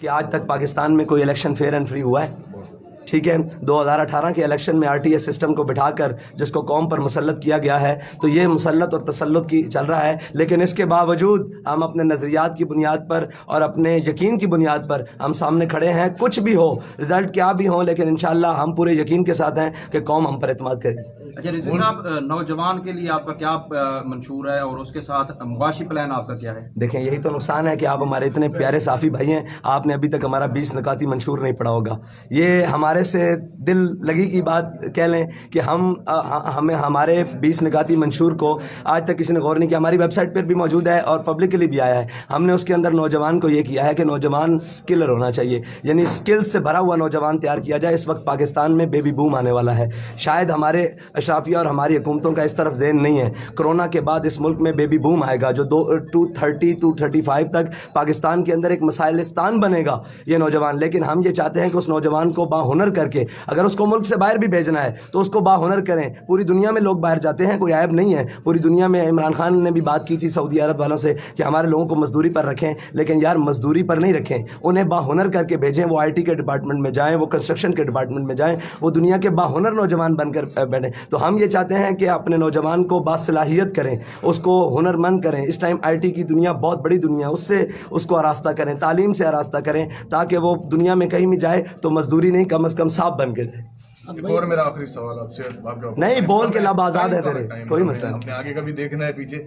کہ آج تک پاکستان میں کوئی الیکشن فیئر اینڈ فری ہوا ہے؟ ٹھیک ہے، 2018 کے الیکشن میں RTI سسٹم کو بٹھا کر جس کو قوم پر مسلط کیا گیا ہے تو یہ مسلط اور تسلط کی چل رہا ہے، لیکن اس کے باوجود ہم اپنے نظریات کی بنیاد پر اور اپنے یقین کی بنیاد پر ہم سامنے کھڑے ہیں. کچھ بھی ہو، رزلٹ کیا بھی ہو، لیکن انشاءاللہ ہم پورے یقین کے ساتھ ہیں کہ قوم ہم پر اعتماد کرے گی. اچھا رضوی صاحب، نوجوان کے لیے آپ کا کیا منشور ہے اور اس کے ساتھ معاشی پلان آپ کا کیا ہے؟ دیکھیں، یہی تو نقصان ہے کہ آپ ہمارے اتنے پیارے صافی بھائی ہیں، آپ نے ابھی تک ہمارا 20 نکاتی منشور نہیں پڑھا ہوگا. یہ ہمارے سے دل لگی کی بات کہہ لیں کہ ہمیں ہمارے 20 نکاتی منشور کو آج تک کسی نے غور نہیں کیا. ہماری ویب سائٹ پر بھی موجود ہے اور پبلکلی بھی آیا ہے. ہم نے اس کے اندر نوجوان کو یہ کیا ہے کہ نوجوان اسکلر ہونا چاہیے، یعنی اسکل سے بھرا ہوا نوجوان تیار کیا جائے. اس وقت پاکستان میں بیبی بوم آنے والا ہے. شاید ہمارے اشرافیہ اور ہماری حکومتوں کا اس طرف ذہن نہیں ہے. کرونا کے بعد اس ملک میں بیبی بوم آئے گا جو 235 تک پاکستان کے اندر ایک مسائلستان بنے گا یہ نوجوان. لیکن ہم یہ چاہتے ہیں کہ اس نوجوان کو باہنر کر کے، اگر اس کو ملک سے باہر بھی بھیجنا ہے تو اس کو باہنر کریں. پوری دنیا میں لوگ باہر جاتے ہیں، کوئی عیب نہیں ہے. پوری دنیا میں عمران خان نے بھی بات کی تھی سعودی عرب والوں سے کہ ہمارے لوگوں کو مزدوری پر رکھیں، لیکن یار مزدوری پر نہیں رکھیں، انہیں باہنر کر کے بھیجیں. وہ IT کے ڈپارٹمنٹ میں جائیں، وہ کنسٹرکشن کے ڈپارٹمنٹ میں جائیں، وہ دنیا کے باہنر نوجوان بن کر بیٹھیں. تو ہم یہ چاہتے ہیں کہ اپنے نوجوان کو باصلاحیت کریں، اس کو ہنرمند کریں. اس ٹائم IT کی دنیا بہت بڑی دنیا ہے، اس کو آراستہ کریں، تعلیم سے آراستہ کریں تاکہ وہ دنیا میں کہیں بھی جائے تو مزدوری نہیں، کم از کم صاف بن کے جائے. اور میرا آخری سوال آپ سے، نہیں بول کے لب آزاد ہے تیرے، کوئی مسئلہ نہیں. اپنے آگے کا بھی دیکھنا ہے، پیچھے